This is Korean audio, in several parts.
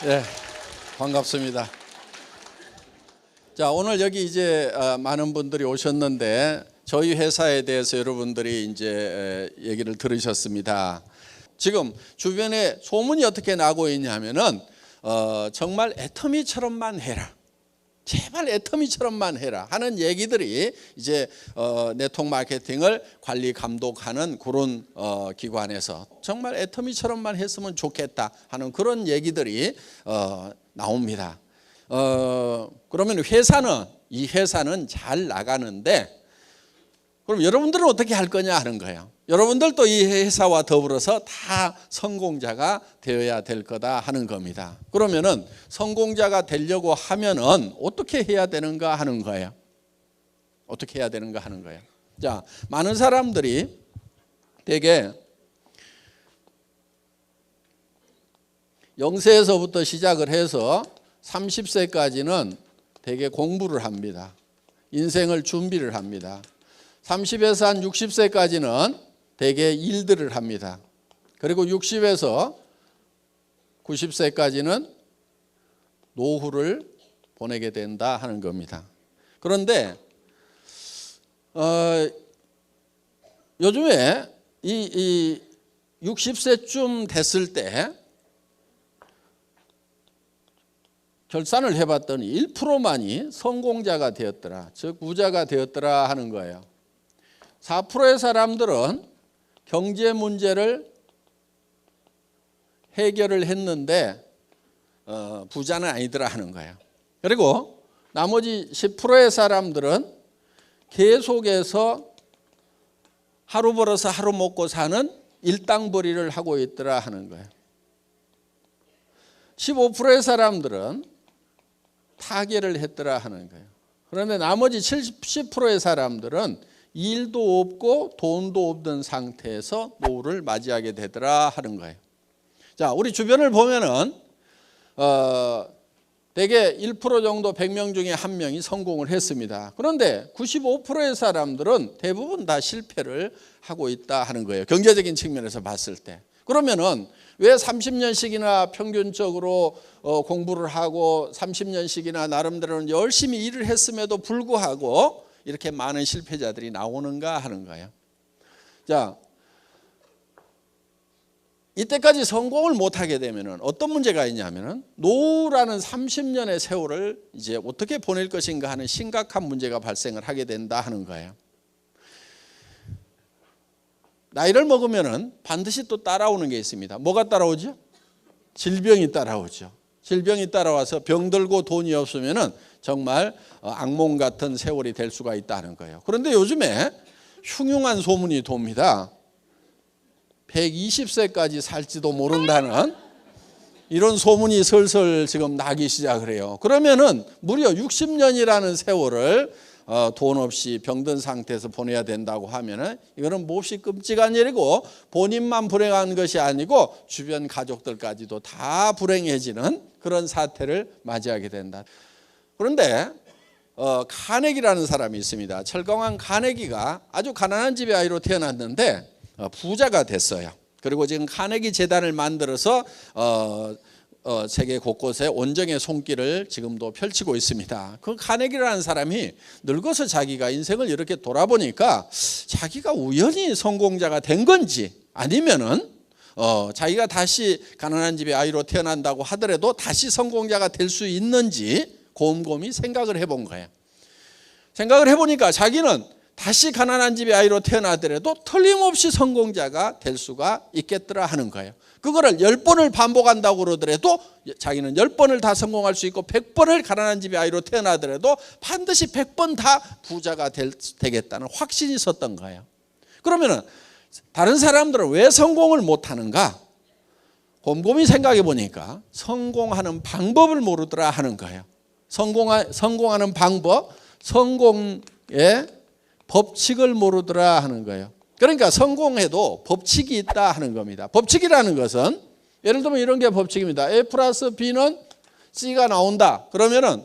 예, 반갑습니다. 자, 오늘 여기 이제 많은 분들이 오셨는데 저희 회사에 대해서 여러분들이 이제 얘기를 들으셨습니다. 지금 주변에 소문이 어떻게 나고 있냐면은 정말 애터미처럼만 해라. 제발 애터미처럼만 해라 하는 얘기들이 이제 네트워크 마케팅을 관리 감독하는 그런 기관에서 정말 애터미처럼만 했으면 좋겠다 하는 그런 얘기들이 나옵니다. 그러면 이 회사는 잘 나가는데 그럼 여러분들은 어떻게 할 거냐 하는 거예요. 여러분들도 이 회사와 더불어서 다 성공자가 되어야 될 거다 하는 겁니다. 그러면은 성공자가 되려고 하면은 어떻게 해야 되는가 하는 거예요. 어떻게 해야 되는가 하는 거예요. 자, 많은 사람들이 되게 0세에서부터 시작을 해서 30세까지는 되게 공부를 합니다. 인생을 준비를 합니다. 30에서 한 60세까지는 대개 일들을 합니다. 그리고 60에서 90세까지는 노후를 보내게 된다 하는 겁니다. 그런데 요즘에 이 60세쯤 됐을 때 결산을 해봤더니 1%만이 성공자가 되었더라, 즉 부자가 되었더라 하는 거예요. 4%의 사람들은 경제 문제를 해결을 했는데 부자는 아니더라 하는 거예요. 그리고 나머지 10%의 사람들은 계속해서 하루 벌어서 하루 먹고 사는 일당벌이를 하고 있더라 하는 거예요. 15%의 사람들은 타계를 했더라 하는 거예요. 그런데 나머지 70%의 사람들은 일도 없고 돈도 없는 상태에서 노후를 맞이하게 되더라 하는 거예요. 자, 우리 주변을 보면은 대개 1% 정도 100명 중에 1명이 성공을 했습니다. 그런데 95%의 사람들은 대부분 다 실패를 하고 있다 하는 거예요. 경제적인 측면에서 봤을 때. 그러면은 왜 30년씩이나 평균적으로 공부를 하고 30년씩이나 나름대로는 열심히 일을 했음에도 불구하고 이렇게 많은 실패자들이 나오는가 하는 거예요. 자, 이때까지 성공을 못하게 되면 어떤 문제가 있냐면은 노후라는 30년의 세월을 이제 어떻게 보낼 것인가 하는 심각한 문제가 발생을 하게 된다 하는 거예요. 나이를 먹으면은 반드시 또 따라오는 게 있습니다. 뭐가 따라오죠? 질병이 따라오죠. 질병이 따라와서 병들고 돈이 없으면은 정말 악몽 같은 세월이 될 수가 있다는 거예요. 그런데 요즘에 흉흉한 소문이 돕니다. 120세까지 살지도 모른다는 이런 소문이 슬슬 지금 나기 시작을 해요. 그러면은 무려 60년이라는 세월을 돈 없이 병든 상태에서 보내야 된다고 하면은 이거는 몹시 끔찍한 일이고 본인만 불행한 것이 아니고 주변 가족들까지도 다 불행해지는 그런 사태를 맞이하게 된다. 그런데 카네기라는 사람이 있습니다. 철강왕 카네기가 아주 가난한 집의 아이로 태어났는데 부자가 됐어요. 그리고 지금 카네기 재단을 만들어서 세계 곳곳에 온정의 손길을 지금도 펼치고 있습니다. 그 카네기라는 사람이 늙어서 자기가 인생을 이렇게 돌아보니까 자기가 우연히 성공자가 된 건지 아니면은 자기가 다시 가난한 집의 아이로 태어난다고 하더라도 다시 성공자가 될 수 있는지 곰곰이 생각을 해본 거예요. 생각을 해보니까 자기는 다시 가난한 집의 아이로 태어나더라도 틀림없이 성공자가 될 수가 있겠더라 하는 거예요. 그거를 10번을 반복한다고 그러더라도 자기는 10번을 다 성공할 수 있고 100번을 가난한 집의 아이로 태어나더라도 반드시 100번 다 부자가 되겠다는 확신이 있었던 거예요. 그러면은 다른 사람들은 왜 성공을 못하는가? 곰곰이 생각해 보니까 성공하는 방법을 모르더라 하는 거예요. 성공하는 방법, 성공의 법칙을 모르더라 하는 거예요. 그러니까 성공해도 법칙이 있다 하는 겁니다. 법칙이라는 것은 예를 들면 이런 게 법칙입니다. A 플러스 B는 C가 나온다. 그러면은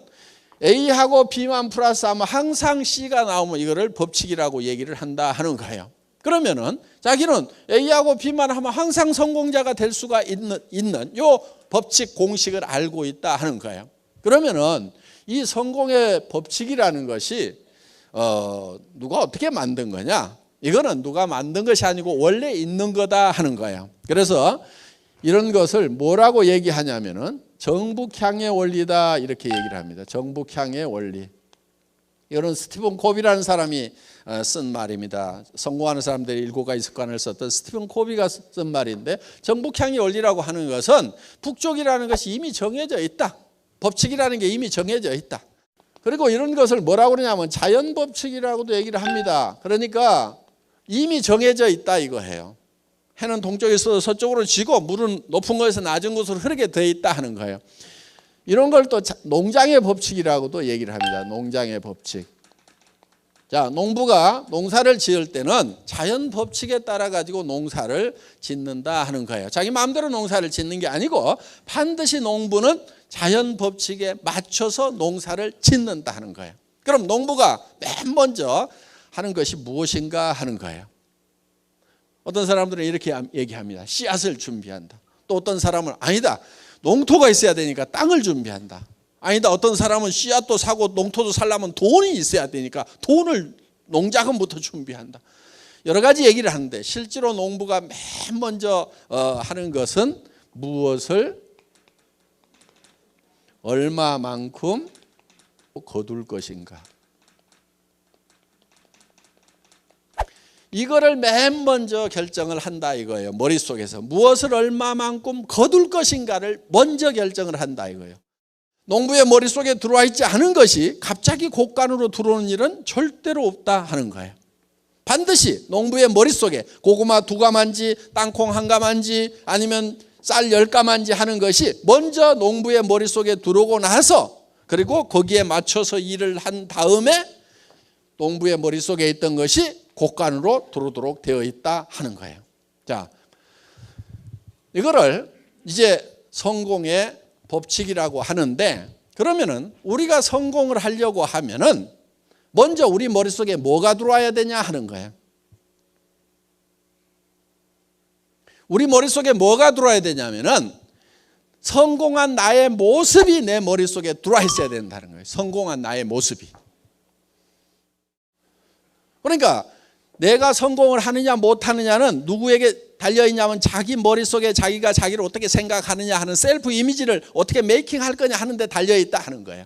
A하고 B만 플러스하면 항상 C가 나오면 이거를 법칙이라고 얘기를 한다 하는 거예요. 그러면은 자기는 A하고 B만 하면 항상 성공자가 될 수가 있는 요 법칙 공식을 알고 있다 하는 거예요. 그러면은 이 성공의 법칙이라는 것이 누가 어떻게 만든 거냐? 이거는 누가 만든 것이 아니고 원래 있는 거다 하는 거예요. 그래서 이런 것을 뭐라고 얘기하냐면은 정북향의 원리다 이렇게 얘기를 합니다. 정북향의 원리. 이런 스티븐 코비라는 사람이 쓴 말입니다. 성공하는 사람들의 7가지 습관을 썼던 스티븐 코비가 쓴 말인데, 정북향의 원리라고 하는 것은 북쪽이라는 것이 이미 정해져 있다. 법칙이라는 게 이미 정해져 있다. 그리고 이런 것을 뭐라고 그러냐면 자연법칙이라고도 얘기를 합니다. 그러니까 이미 정해져 있다 이거예요. 해는 동쪽에서 서쪽으로 지고 물은 높은 곳에서 낮은 곳으로 흐르게 되어 있다 하는 거예요. 이런 걸 또 농장의 법칙이라고도 얘기를 합니다. 농장의 법칙. 자, 농부가 농사를 지을 때는 자연 법칙에 따라 가지고 농사를 짓는다 하는 거예요. 자기 마음대로 농사를 짓는 게 아니고 반드시 농부는 자연 법칙에 맞춰서 농사를 짓는다 하는 거예요. 그럼 농부가 맨 먼저 하는 것이 무엇인가 하는 거예요. 어떤 사람들은 이렇게 얘기합니다. 씨앗을 준비한다. 또 어떤 사람은 아니다. 농토가 있어야 되니까 땅을 준비한다. 아니다. 어떤 사람은 씨앗도 사고 농토도 살려면 돈이 있어야 되니까 돈을 농자금부터 준비한다. 여러 가지 얘기를 하는데 실제로 농부가 맨 먼저 하는 것은 무엇을 얼마만큼 거둘 것인가. 이거를 맨 먼저 결정을 한다 이거예요. 머릿속에서 무엇을 얼마만큼 거둘 것인가를 먼저 결정을 한다 이거예요. 농부의 머릿속에 들어와 있지 않은 것이 갑자기 곡간으로 들어오는 일은 절대로 없다 하는 거예요. 반드시 농부의 머릿속에 고구마 2가마인지 땅콩 1가마인지 아니면 쌀 10가마인지 하는 것이 먼저 농부의 머릿속에 들어오고 나서, 그리고 거기에 맞춰서 일을 한 다음에 농부의 머릿속에 있던 것이 곡간으로 들어오도록 되어 있다 하는 거예요. 자, 이거를 이제 성공의 법칙이라고 하는데, 그러면은 우리가 성공을 하려고 하면은 먼저 우리 머릿속에 뭐가 들어와야 되냐 하는 거예요. 우리 머릿속에 뭐가 들어와야 되냐면은 성공한 나의 모습이 내 머릿속에 들어와 있어야 된다는 거예요. 성공한 나의 모습이. 그러니까 내가 성공을 하느냐 못하느냐는 누구에게 달려있냐면 자기 머릿속에 자기가 자기를 어떻게 생각하느냐 하는 셀프 이미지를 어떻게 메이킹할 거냐 하는 데 달려있다 하는 거예요.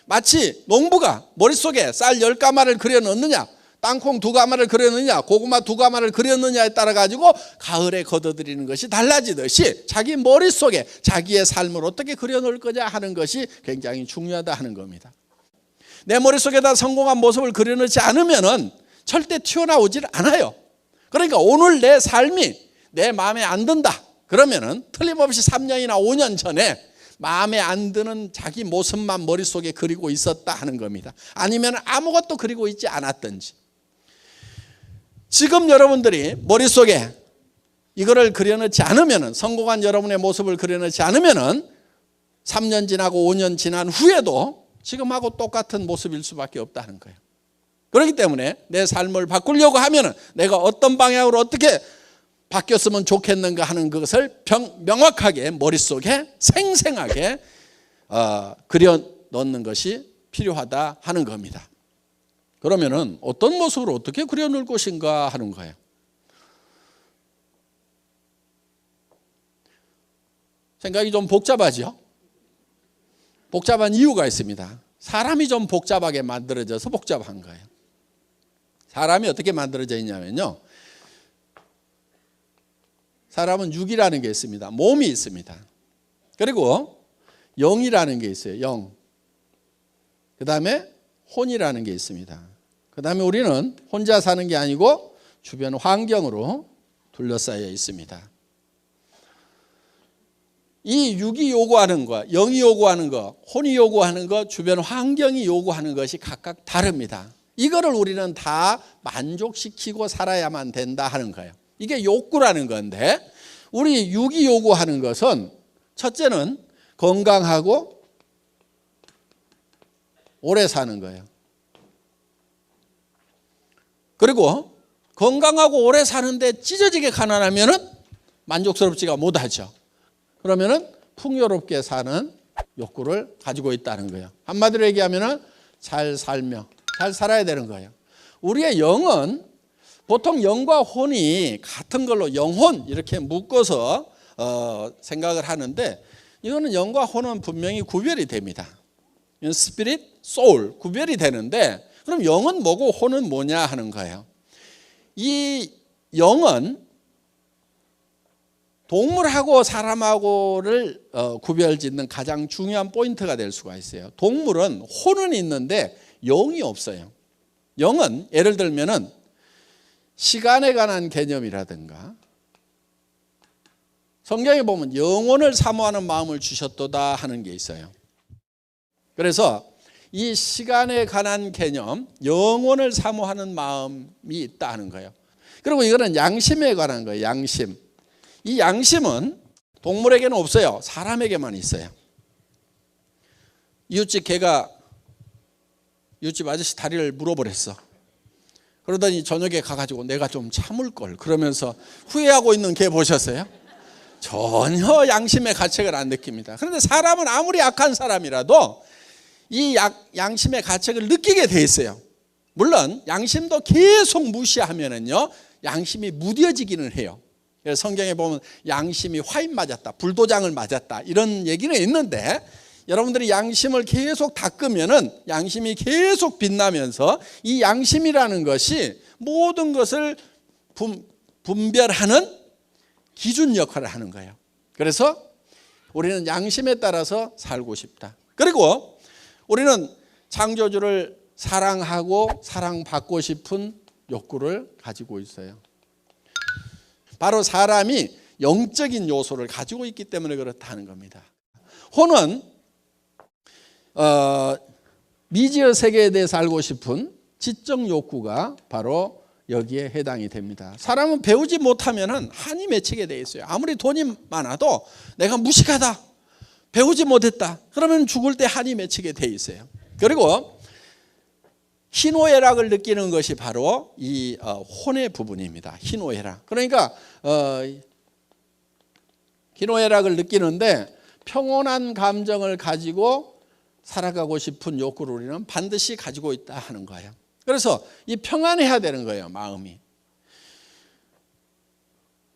마치 농부가 머릿속에 쌀 10가마를 그려넣느냐, 땅콩 2가마를 그려넣느냐, 고구마 2가마를 그려넣느냐에 따라 가지고 가을에 거둬들이는 것이 달라지듯이 자기 머릿속에 자기의 삶을 어떻게 그려놓을 거냐 하는 것이 굉장히 중요하다 하는 겁니다. 내 머릿속에다 성공한 모습을 그려놓지 않으면은 절대 튀어나오질 않아요. 그러니까 오늘 내 삶이 내 마음에 안 든다. 그러면은 틀림없이 3년이나 5년 전에 마음에 안 드는 자기 모습만 머릿속에 그리고 있었다 하는 겁니다. 아니면 아무것도 그리고 있지 않았든지. 지금 여러분들이 머릿속에 이거를 그려놓지 않으면은, 성공한 여러분의 모습을 그려놓지 않으면은 3년 지나고 5년 지난 후에도 지금하고 똑같은 모습일 수밖에 없다는 거예요. 그렇기 때문에 내 삶을 바꾸려고 하면은 내가 어떤 방향으로 어떻게 바뀌었으면 좋겠는가 하는 것을 명확하게 머릿속에 생생하게 그려 넣는 것이 필요하다 하는 겁니다. 그러면은 어떤 모습으로 어떻게 그려 놓을 것인가 하는 거예요. 생각이 좀 복잡하죠? 복잡한 이유가 있습니다. 사람이 좀 복잡하게 만들어져서 복잡한 거예요. 사람이 어떻게 만들어져 있냐면요, 사람은 육이라는 게 있습니다. 몸이 있습니다. 그리고 영이라는 게 있어요. 영. 그 다음에 혼이라는 게 있습니다. 그 다음에 우리는 혼자 사는 게 아니고 주변 환경으로 둘러싸여 있습니다. 이 육이 요구하는 것, 영이 요구하는 것, 혼이 요구하는 것, 주변 환경이 요구하는 것이 각각 다릅니다. 이거를 우리는 다 만족시키고 살아야만 된다 하는 거예요. 이게 욕구라는 건데, 우리 육이 요구하는 것은 첫째는 건강하고 오래 사는 거예요. 그리고 건강하고 오래 사는데 찢어지게 가난하면은 만족스럽지가 못하죠. 그러면은 풍요롭게 사는 욕구를 가지고 있다는 거예요. 한마디로 얘기하면은 잘 살며 잘 살아야 되는 거예요. 우리의 영은 보통 영과 혼이 같은 걸로 영혼 이렇게 묶어서 생각을 하는데, 이거는 영과 혼은 분명히 구별이 됩니다. 스피릿, 소울 구별이 되는데, 그럼 영은 뭐고 혼은 뭐냐 하는 거예요. 이 영은 동물하고 사람하고를 구별짓는 가장 중요한 포인트가 될 수가 있어요. 동물은 혼은 있는데 영이 없어요. 영은 예를 들면은 시간에 관한 개념이라든가, 성경에 보면 영혼을 사모하는 마음을 주셨도다 하는 게 있어요. 그래서 이 시간에 관한 개념, 영혼을 사모하는 마음이 있다 하는 거예요. 그리고 이거는 양심에 관한 거예요. 양심. 이 양심은 동물에게는 없어요. 사람에게만 있어요. 이웃집 개가 이웃집 아저씨 다리를 물어버렸어. 그러더니 저녁에 가가지고 내가 좀 참을 걸 그러면서 후회하고 있는 개 보셨어요? 전혀 양심의 가책을 안 느낍니다. 그런데 사람은 아무리 약한 사람이라도 이 양심의 가책을 느끼게 돼 있어요. 물론 양심도 계속 무시하면은요, 양심이 무뎌지기는 해요. 그래서 성경에 보면 양심이 화인 맞았다, 불도장을 맞았다 이런 얘기는 있는데, 여러분들이 양심을 계속 닦으면은 양심이 계속 빛나면서 이 양심이라는 것이 모든 것을 분별하는 기준 역할을 하는 거예요. 그래서 우리는 양심에 따라서 살고 싶다. 그리고 우리는 창조주를 사랑하고 사랑받고 싶은 욕구를 가지고 있어요. 바로 사람이 영적인 요소를 가지고 있기 때문에 그렇다는 겁니다. 혼은 미지의 세계에 대해서 알고 싶은 지적 욕구가 바로 여기에 해당이 됩니다. 사람은 배우지 못하면 한이 맺히게 돼 있어요. 아무리 돈이 많아도 내가 무식하다, 배우지 못했다, 그러면 죽을 때 한이 맺히게 돼 있어요. 그리고 희노애락을 느끼는 것이 바로 이 혼의 부분입니다. 희노애락. 그러니까 희노애락을 느끼는데 평온한 감정을 가지고 살아가고 싶은 욕구를 우리는 반드시 가지고 있다 하는 거예요. 그래서 이 평안해야 되는 거예요, 마음이.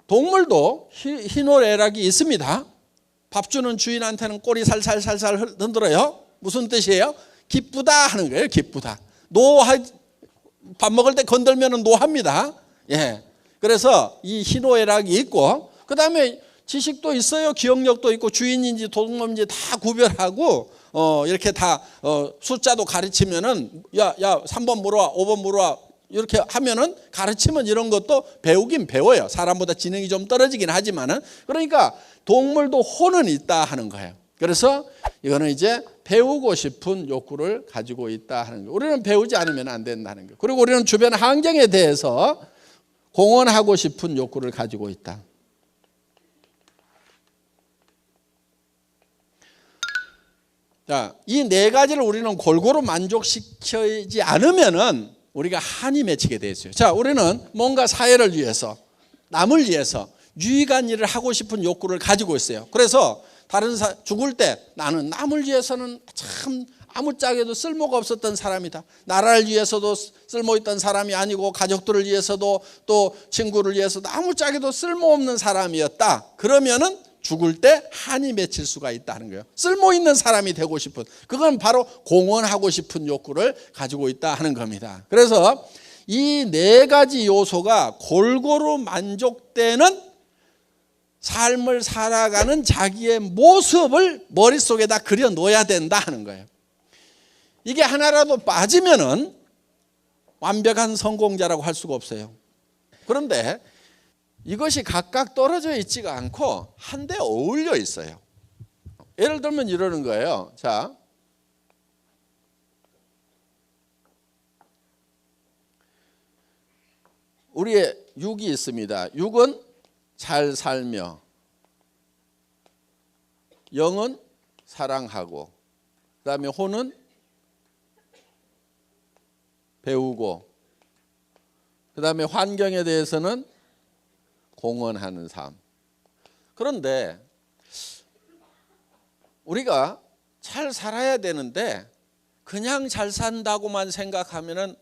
동물도 희노애락이 있습니다. 밥 주는 주인한테는 꼬리 살살살살 흔들어요. 무슨 뜻이에요? 기쁘다 하는 거예요. 기쁘다. 밥 먹을 때 건들면 노합니다. 예. 그래서 이 희노애락이 있고, 그 다음에 지식도 있어요. 기억력도 있고, 주인인지 도둑놈인지 다 구별하고, 이렇게 다 숫자도 가르치면은 야 3번 물어와, 5번 물어와 이렇게 하면은 가르치면 이런 것도 배우긴 배워요. 사람보다 지능이 좀 떨어지긴 하지만은. 그러니까 동물도 혼은 있다 하는 거예요. 그래서 이거는 이제 배우고 싶은 욕구를 가지고 있다 하는 거예요. 우리는 배우지 않으면 안 된다는 거예요. 그리고 우리는 주변 환경에 대해서 공헌하고 싶은 욕구를 가지고 있다. 자, 이 네 가지를 우리는 골고루 만족시키지 않으면은 우리가 한이 맺히게 돼 있어요. 자, 우리는 뭔가 사회를 위해서, 남을 위해서 유익한 일을 하고 싶은 욕구를 가지고 있어요. 그래서 죽을 때 나는 남을 위해서는 참 아무짝에도 쓸모가 없었던 사람이다. 나라를 위해서도 쓸모있던 사람이 아니고 가족들을 위해서도 또 친구를 위해서도 아무짝에도 쓸모없는 사람이었다. 그러면은 죽을 때 한이 맺힐 수가 있다는 거예요. 쓸모있는 사람이 되고 싶은, 그건 바로 공헌하고 싶은 욕구를 가지고 있다 하는 겁니다. 그래서 이 네 가지 요소가 골고루 만족되는 삶을 살아가는 자기의 모습을 머릿속에다 그려 놓아야 된다 하는 거예요. 이게 하나라도 빠지면은 완벽한 성공자라고 할 수가 없어요. 그런데 이것이 각각 떨어져 있지가 않고 한데 어울려 있어요. 예를 들면 이러는 거예요. 자, 우리의 육이 있습니다. 육은 잘 살며, 영은 사랑하고, 그 다음에 혼은 배우고, 그 다음에 환경에 대해서는 공헌하는 삶. 그런데 우리가 잘 살아야 되는데 그냥 잘 산다고만 생각하면은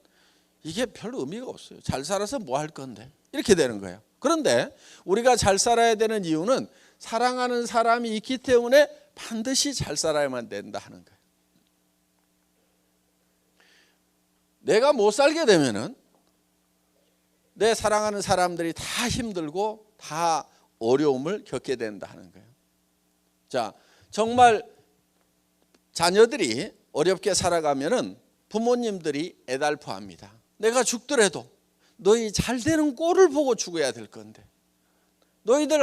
이게 별 의미가 없어요. 잘 살아서 뭐 할 건데 이렇게 되는 거예요. 그런데 우리가 잘 살아야 되는 이유는 사랑하는 사람이 있기 때문에 반드시 잘 살아야만 된다 하는 거예요. 내가 못 살게 되면은 내 사랑하는 사람들이 다 힘들고 다 어려움을 겪게 된다 하는 거예요. 자, 정말 자녀들이 어렵게 살아가면은 부모님들이 애달퍼합니다. 내가 죽더라도 너희 잘 되는 꼴을 보고 죽어야 될 건데 너희들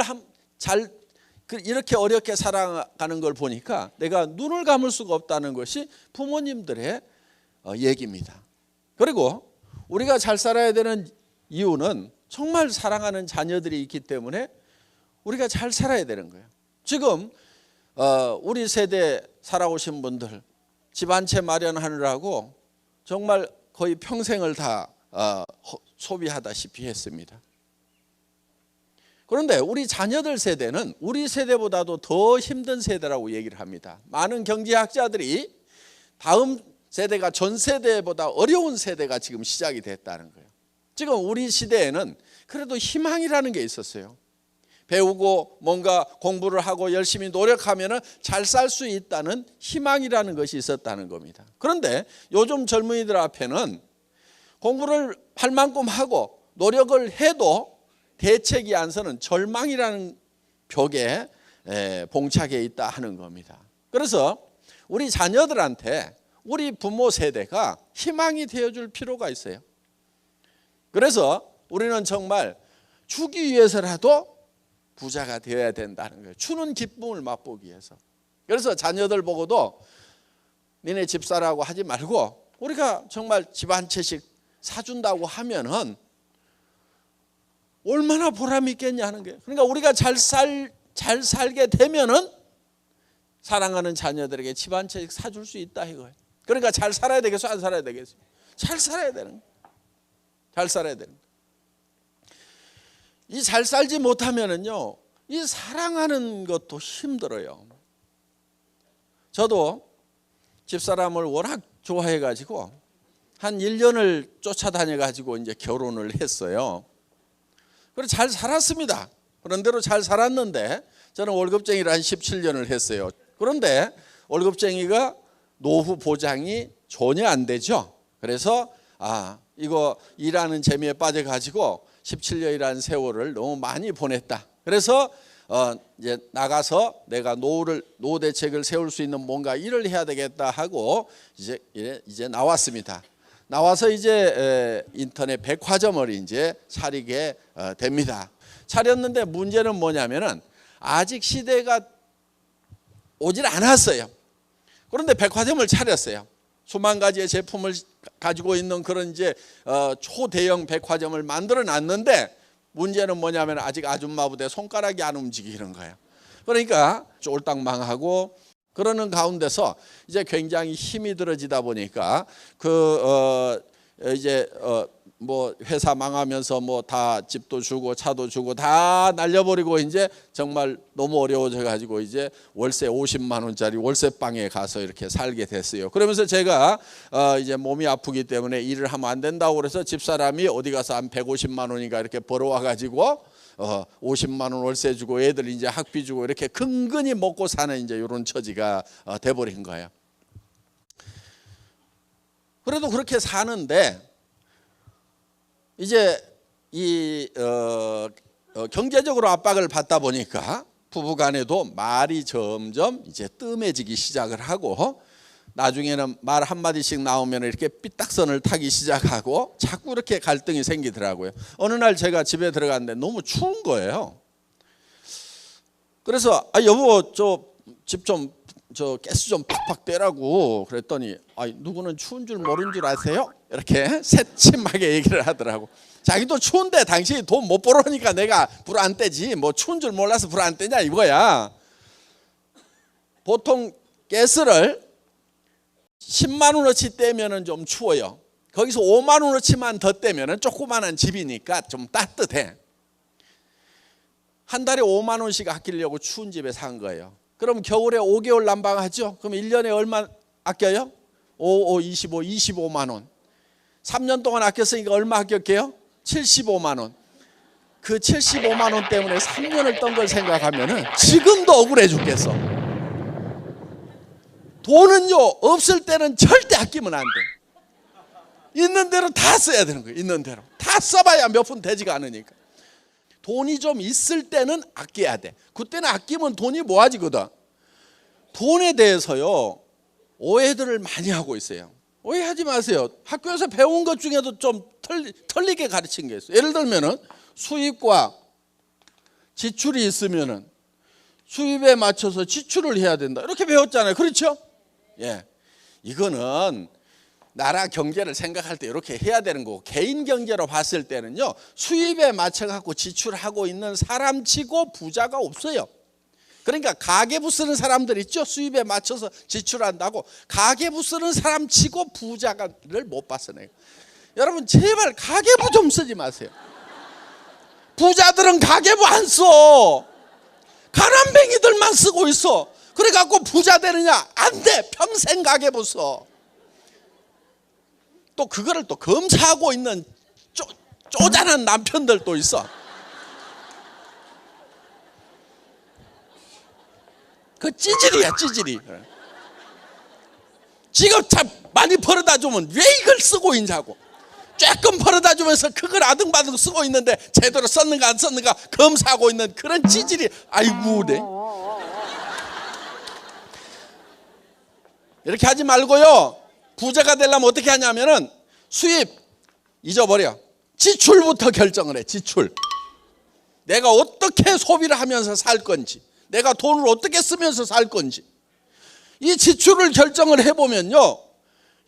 이렇게 어렵게 살아가는 걸 보니까 내가 눈을 감을 수가 없다는 것이 부모님들의 얘기입니다. 그리고 우리가 잘 살아야 되는 이유는 정말 사랑하는 자녀들이 있기 때문에 우리가 잘 살아야 되는 거예요. 지금 우리 세대 살아오신 분들 집 한 채 마련하느라고 정말 거의 평생을 다 소비하다시피 했습니다. 그런데 우리 자녀들 세대는 우리 세대보다도 더 힘든 세대라고 얘기를 합니다. 많은 경제학자들이 다음 세대가 전 세대보다 어려운 세대가 지금 시작이 됐다는 거예요. 지금 우리 시대에는 그래도 희망이라는 게 있었어요. 배우고 뭔가 공부를 하고 열심히 노력하면 잘 살 수 있다는 희망이라는 것이 있었다는 겁니다. 그런데 요즘 젊은이들 앞에는 공부를 할 만큼 하고 노력을 해도 대책이 안 서는 절망이라는 벽에 봉착해 있다 하는 겁니다. 그래서 우리 자녀들한테 우리 부모 세대가 희망이 되어줄 필요가 있어요. 그래서 우리는 정말 주기 위해서라도 부자가 되어야 된다는 거예요. 주는 기쁨을 맛보기 위해서. 그래서 자녀들 보고도 니네 집사라고 하지 말고 우리가 정말 집 한 채씩 사준다고 하면은 얼마나 보람이 있겠냐 하는 거예요. 그러니까 우리가 잘 살게 되면은 사랑하는 자녀들에게 집 한 채씩 사줄 수 있다 이거예요. 그러니까 잘 살아야 되겠어, 안 살아야 되겠어? 잘 살아야 되는 거예요. 잘 살아야 되는 거예요. 이 잘 살지 못하면은요, 이 사랑하는 것도 힘들어요. 저도 집사람을 워낙 좋아해 가지고 한 1년을 쫓아다녀 가지고 이제 결혼을 했어요. 그래서 잘 살았습니다. 그런 대로 잘 살았는데 저는 월급쟁이를 한 17년을 했어요. 그런데 월급쟁이가 노후 보장이 전혀 안 되죠. 그래서 이거 일하는 재미에 빠져 가지고 17년이라는 세월을 너무 많이 보냈다. 그래서 이제 나가서 내가 노후 대책을 세울 수 있는 뭔가 일을 해야 되겠다 하고 이제 나왔습니다. 나와서 이제 인터넷 백화점을 이제 차리게 됩니다. 차렸는데 문제는 뭐냐면은 아직 시대가 오질 않았어요. 그런데 백화점을 차렸어요. 수만 가지의 제품을 가지고 있는 그런 이제 초대형 백화점을 만들어 놨는데 문제는 뭐냐면 아직 아줌마 부대 손가락이 안 움직이는 거예요. 그러니까 쫄딱 망하고 그러는 가운데서 이제 굉장히 힘이 들어지다 보니까 이제 뭐 회사 망하면서 뭐 다 집도 주고 차도 주고 다 날려버리고 이제 정말 너무 어려워져 가지고 이제 월세 50만 원짜리 월세방에 가서 이렇게 살게 됐어요. 그러면서 제가 이제 몸이 아프기 때문에 일을 하면 안 된다고 그래서 집사람이 어디 가서 한 150만 원인가 이렇게 벌어와 가지고 50만 원 월세 주고 애들 이제 학비 주고 이렇게 근근히 먹고 사는 이제 이런 처지가 돼버린 거예요. 그래도 그렇게 사는데 이제 이 경제적으로 압박을 받다 보니까 부부간에도 말이 점점 이제 뜸해지기 시작을 하고 나중에는 말 한마디씩 나오면 이렇게 삐딱선을 타기 시작하고 자꾸 이렇게 갈등이 생기더라고요. 어느 날 제가 집에 들어갔는데 너무 추운 거예요. 그래서 여보 집 좀 가스 좀 팍팍 떼라고 그랬더니 누구는 추운 줄 모르는 줄 아세요? 이렇게 새침하게 얘기를 하더라고. 자기도 추운데 당신이 돈 못 벌어오니까 내가 불 안 떼지 뭐 추운 줄 몰라서 불 안 떼냐 이거야. 보통 가스를 10만 원어치 떼면은 좀 추워요. 거기서 5만 원어치만 더 떼면은 조그만한 집이니까 좀 따뜻해. 한 달에 5만 원씩 아끼려고 추운 집에 산 거예요. 그럼 겨울에 5개월 난방하죠? 그럼 1년에 얼마 아껴요? 25만 원. 3년 동안 아꼈으니까 얼마 아꼈게요? 75만 원. 그 75만 원 때문에 3년을 떤 걸 생각하면은 지금도 억울해 죽겠어. 돈은요, 없을 때는 절대 아끼면 안 돼. 있는 대로 다 써야 되는 거예요. 있는 대로 다 써봐야 몇 푼 되지가 않으니까. 돈이 좀 있을 때는 아껴야 돼. 그때는 아끼면 돈이 모아지거든. 돈에 대해서요, 오해들을 많이 하고 있어요. 오해하지 마세요. 학교에서 배운 것 중에도 좀 틀리게 가르친 게 있어요. 예를 들면은 수입과 지출이 있으면은 수입에 맞춰서 지출을 해야 된다, 이렇게 배웠잖아요. 그렇죠? 예, 이거는 나라 경제를 생각할 때 이렇게 해야 되는 거고, 개인 경제로 봤을 때는요, 수입에 맞춰 갖고 지출하고 있는 사람치고 부자가 없어요. 그러니까 가계부 쓰는 사람들 있죠? 수입에 맞춰서 지출한다고. 가계부 쓰는 사람치고 부자를 못 봤어 내가. 여러분 제발 가계부 좀 쓰지 마세요. 부자들은 가계부 안 써. 가난뱅이들만 쓰고 있어. 그래갖고 부자 되느냐? 안 돼. 평생 가계부 써. 또 그거를 또 검사하고 있는 쪼잔한 남편들도 있어. 그 찌질이야, 찌질이. 지금 참 많이 벌어다 주면 왜 이걸 쓰고 있냐고. 조금 벌어다 주면서 그걸 아등바등 쓰고 있는데 제대로 썼는가 안 썼는가 검사하고 있는 그런 찌질이. 아이고, 네. 이렇게 하지 말고요, 부자가 되려면 어떻게 하냐면은 수입 잊어버려. 지출부터 결정을 해. 지출. 내가 어떻게 소비를 하면서 살 건지, 내가 돈을 어떻게 쓰면서 살 건지, 이 지출을 결정을 해보면요,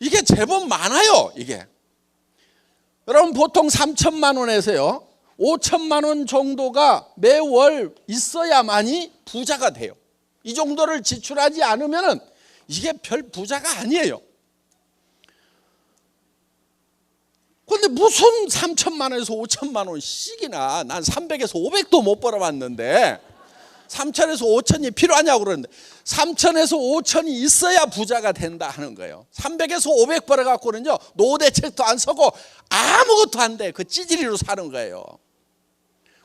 이게 제법 많아요. 이게 여러분 보통 3천만 원에서요 5천만 원 정도가 매월 있어야만이 부자가 돼요. 이 정도를 지출하지 않으면은 이게 별 부자가 아니에요. 그런데 무슨 3천만 원에서 5천만 원씩이나, 난 300에서 500도 못 벌어봤는데 3천에서 5천이 필요하냐고 그러는데, 3천에서 5천이 있어야 부자가 된다 하는 거예요. 300에서 500 벌어갖고는요 노후대책도 안 서고 아무것도 안 돼. 그 찌질이로 사는 거예요.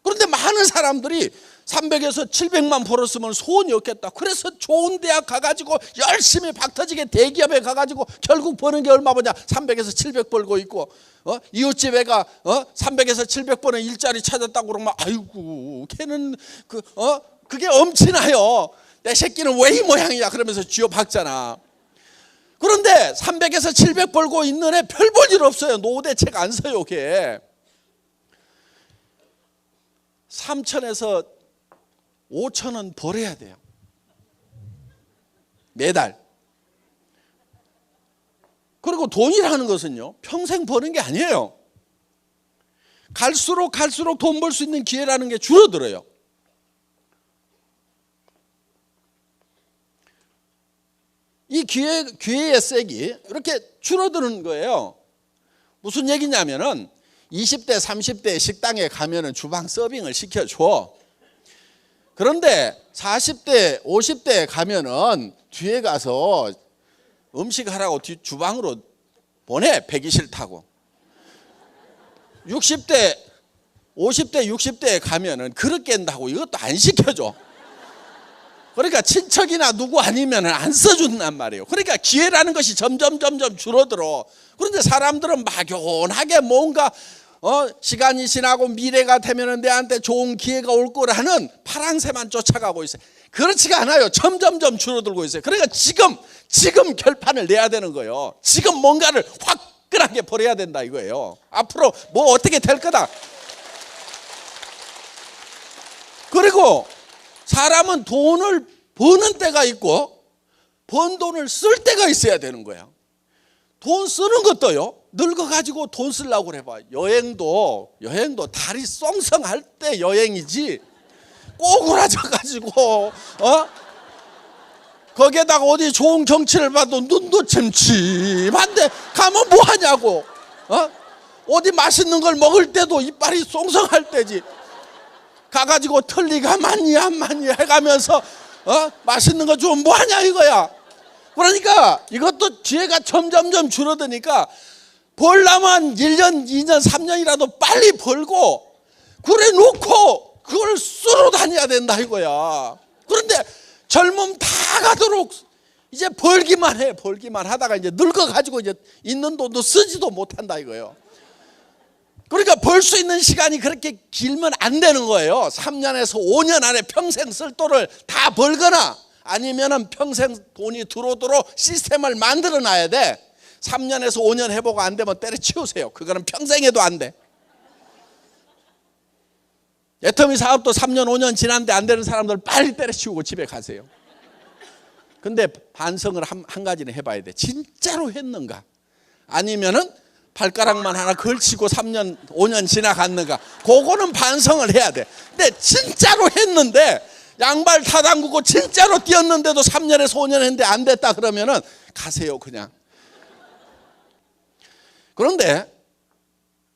그런데 많은 사람들이 300에서 700만 벌었으면 소원이 없겠다. 그래서 좋은 대학 가가지고 열심히 박터지게 대기업에 가가지고 결국 버는 게 얼마 버냐? 300에서 700 벌고 있고, 이웃집 애가 300에서 700 버는 일자리 찾았다고 그러면 아이고 걔는 그게 엄친아요. 내 새끼는 왜 이 모양이야 그러면서 쥐어박잖아. 그런데 300에서 700 벌고 있는 애 별 볼 일 없어요. 노후대책 안 써요. 걔 3천에서 5천은 벌어야 돼요. 매달. 그리고 돈이라는 것은요 평생 버는 게 아니에요. 갈수록 돈 벌 수 있는 기회라는 게 줄어들어요. 이 기회의 색이 이렇게 줄어드는 거예요. 무슨 얘기냐면은 20대 30대 식당에 가면은 주방 서빙을 시켜줘. 그런데 40대 50대에 가면은 뒤에 가서 음식 하라고 주방으로 보내. 배기실 타고. 60대 50대 60대에 가면은 그릇 깬다고 이것도 안 시켜줘. 그러니까 친척이나 누구 아니면 안 써준단 말이에요. 그러니까 기회라는 것이 점점 줄어들어. 그런데 사람들은 막연하게 뭔가 시간이 지나고 미래가 되면 내한테 좋은 기회가 올 거라는 파랑새만 쫓아가고 있어요. 그렇지가 않아요. 점점 줄어들고 있어요. 그러니까 지금 결판을 내야 되는 거예요. 지금 뭔가를 화끈하게 벌여야 된다 이거예요. 앞으로 뭐 어떻게 될 거다. 그리고 사람은 돈을 버는 때가 있고 번 돈을 쓸 때가 있어야 되는 거야. 돈 쓰는 것도요, 늙어가지고 돈 쓰려고 그래 봐. 여행도 다리 썽썽할 때 여행이지, 꼬꾸라져가지고 거기에다가 어디 좋은 경치를 봐도 눈도 침침한데 가면 뭐 하냐고. 어디 맛있는 걸 먹을 때도 이빨이 쏭쏭할 때지. 가가지고 틀니가 많니 안 많니 해가면서 맛있는 거 좀 뭐하냐 이거야. 그러니까 이것도 기회가 점점점 줄어드니까 벌려면 1년 2년 3년이라도 빨리 벌고 그래 놓고 그걸 쓰러 다녀야 된다 이거야. 그런데 젊음 다 가도록 이제 벌기만 해. 벌기만 하다가 이제 늙어가지고 이제 있는 돈도 쓰지도 못한다 이거예요. 그러니까 벌 수 있는 시간이 그렇게 길면 안 되는 거예요. 3년에서 5년 안에 평생 쓸 돈을 다 벌거나 아니면은 평생 돈이 들어오도록 시스템을 만들어 놔야 돼. 3년에서 5년 해보고 안 되면 때려치우세요. 그거는 평생 해도 안 돼. 애터미 사업도 3년 5년 지났는데 안 되는 사람들 빨리 때려치우고 집에 가세요. 근데 반성을 한 가지는 해봐야 돼. 진짜로 했는가? 아니면은 발가락만 하나 걸치고 3년 5년 지나갔는가? 그거는 반성을 해야 돼. 근데 진짜로 했는데 양발 다 담그고 진짜로 뛰었는데도 3년에서 5년 했는데 안 됐다 그러면은 가세요 그냥. 그런데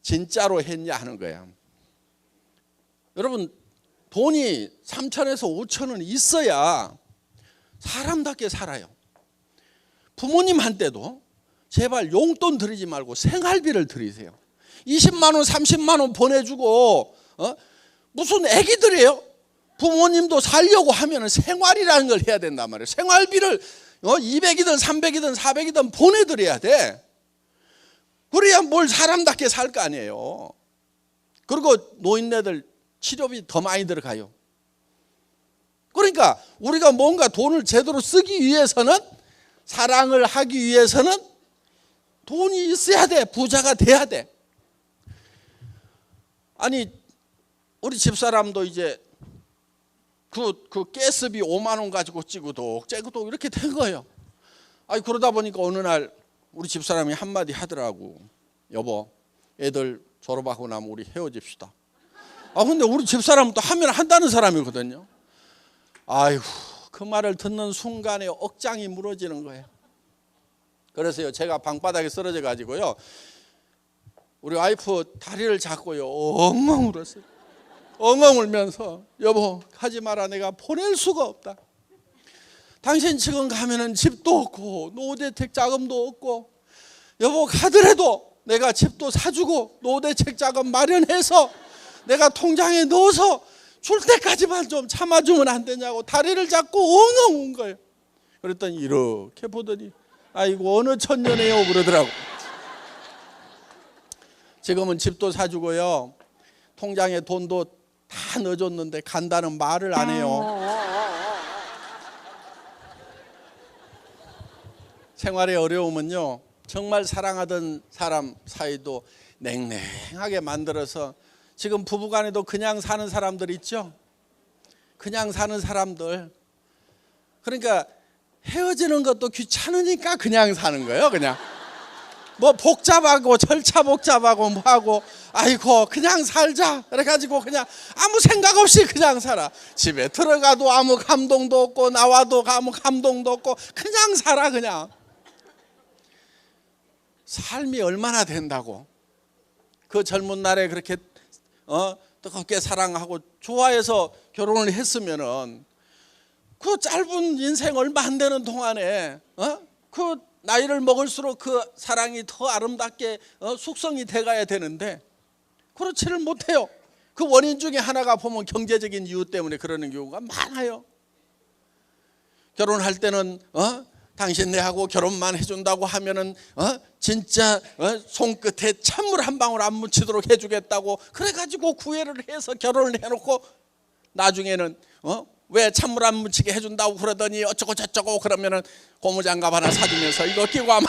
진짜로 했냐 하는 거야. 여러분 돈이 3천에서 5천은 있어야 사람답게 살아요. 부모님한테도 제발 용돈 드리지 말고 생활비를 드리세요. 20만 원 30만 원 보내주고 무슨 애기들이에요. 부모님도 살려고 하면 생활이라는 걸 해야 된단 말이에요. 생활비를 200이든 300이든 400이든 보내드려야 돼. 그래야 뭘 사람답게 살 거 아니에요. 그리고 노인네들 치료비 더 많이 들어가요. 그러니까 우리가 뭔가 돈을 제대로 쓰기 위해서는, 사랑을 하기 위해서는 돈이 있어야 돼. 부자가 돼야 돼. 아니 우리 집사람도 이제 그 가스비 5만 원 가지고 찌구독 이렇게 된 거예요. 아니 그러다 보니까 어느 날 우리 집사람이 한마디 하더라고. 여보, 애들 졸업하고 나면 우리 헤어집시다. 근데 우리 집사람은 또 하면 한다는 사람이거든요. 아이고, 그 말을 듣는 순간에 억장이 무너지는 거예요. 그래서요, 제가 방바닥에 쓰러져 가지고요, 우리 와이프 다리를 잡고요, 엉엉 울었어요. 엉엉 울면서, 여보 가지 마라, 내가 보낼 수가 없다. 당신 지금 가면은 집도 없고 노후대책 자금도 없고, 여보 가더라도 내가 집도 사주고 노후대책 자금 마련해서 내가 통장에 넣어서 줄 때까지만 좀 참아주면 안 되냐고 다리를 잡고 엉엉 운 거예요. 그랬더니 이렇게 보더니 아이고 어느 천년에요 그러더라고. 지금은 집도 사주고요, 통장에 돈도 다 넣어줬는데 간다는 말을 안 해요. 생활의 어려움은요, 정말 사랑하던 사람 사이도 냉랭하게 만들어서, 지금 부부간에도 그냥 사는 사람들 있죠. 그냥 사는 사람들. 그러니까 헤어지는 것도 귀찮으니까 그냥 사는 거예요. 그냥 뭐 복잡하고 절차 복잡하고 뭐하고, 아이고 그냥 살자 그래가지고 그냥 아무 생각 없이 그냥 살아. 집에 들어가도 아무 감동도 없고 나와도 아무 감동도 없고 그냥 살아. 그냥 삶이 얼마나 된다고. 그 젊은 날에 그렇게 뜨겁게 사랑하고 좋아해서 결혼을 했으면은 그 짧은 인생 얼마 안 되는 동안에 그 나이를 먹을수록 그 사랑이 더 아름답게 숙성이 돼가야 되는데 그렇지를 못해요. 그 원인 중에 하나가 보면 경제적인 이유 때문에 그러는 경우가 많아요. 결혼할 때는 당신 내하고 결혼만 해준다고 하면은 진짜 손끝에 찬물 한 방울 안 묻히도록 해주겠다고 그래가지고 구애를 해서 결혼을 해놓고 나중에는 왜 찬물 안 묻히게 해준다고 그러더니 어쩌고 저쩌고 그러면은 고무장갑 하나 사주면서 이거 끼고 하면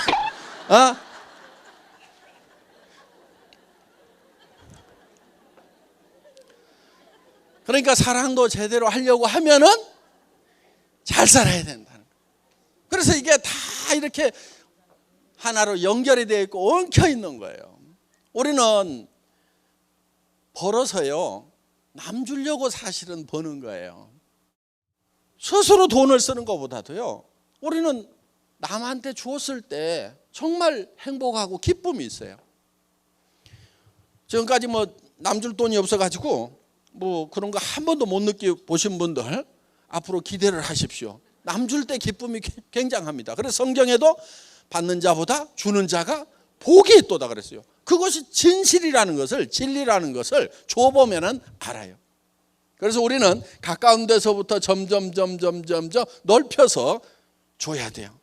그러니까 사랑도 제대로 하려고 하면은 잘 살아야 된다는 거예요. 그래서 이게 다 이렇게 하나로 연결이 되어 있고 엉켜 있는 거예요. 우리는 벌어서요, 남 주려고 사실은 버는 거예요. 스스로 돈을 쓰는 것보다도요, 우리는 남한테 주었을 때 정말 행복하고 기쁨이 있어요. 지금까지 뭐 남줄 돈이 없어가지고 뭐 그런 거 한 번도 못 느껴보신 분들 앞으로 기대를 하십시오. 남줄 때 기쁨이 굉장합니다. 그래서 성경에도 받는 자보다 주는 자가 복이 있도다 그랬어요. 그것이 진실이라는 것을, 진리라는 것을 줘보면 알아요. 그래서 우리는 가까운 데서부터 점점 넓혀서 줘야 돼요.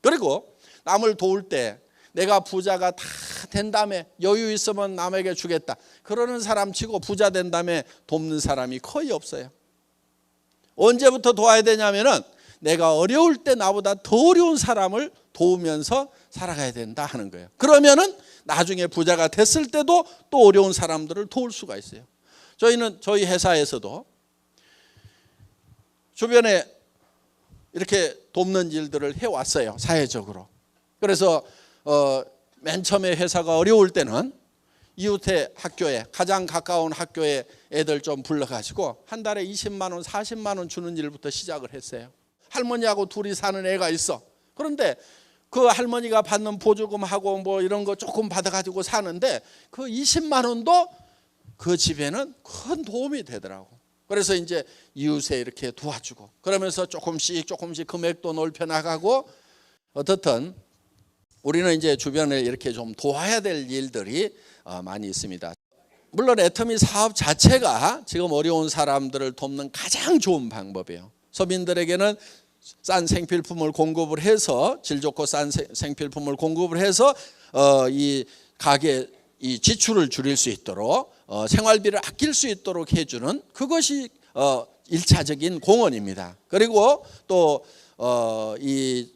그리고 남을 도울 때 내가 부자가 다 된 다음에 여유 있으면 남에게 주겠다, 그러는 사람 치고 부자 된 다음에 돕는 사람이 거의 없어요. 언제부터 도와야 되냐면은 내가 어려울 때 나보다 더 어려운 사람을 도우면서 살아가야 된다 하는 거예요. 그러면은 나중에 부자가 됐을 때도 또 어려운 사람들을 도울 수가 있어요. 저희 회사에서도 주변에 이렇게 돕는 일들을 해왔어요, 사회적으로. 그래서 맨 처음에 회사가 어려울 때는 이웃의 학교에, 가장 가까운 학교에 애들 좀 불러가지고 한 달에 20만 원, 40만 원 주는 일부터 시작을 했어요. 할머니하고 둘이 사는 애가 있어. 그런데 그 할머니가 받는 보조금하고 뭐 이런 거 조금 받아가지고 사는데 그 20만 원도 그 집에는 큰 도움이 되더라고. 그래서 이제 이웃에 이렇게 도와주고 그러면서 조금씩 금액도 넓혀 나가고, 어떻든 우리는 이제 주변에 이렇게 좀 도와야 될 일들이 많이 있습니다. 물론 애터미 사업 자체가 지금 어려운 사람들을 돕는 가장 좋은 방법이에요. 서민들에게는 싼 생필품을 공급을 해서, 질 좋고 싼 생필품을 공급을 해서 이 가게 이 지출을 줄일 수 있도록, 생활비를 아낄 수 있도록 해주는, 그것이 1차적인 공헌입니다. 그리고 또 이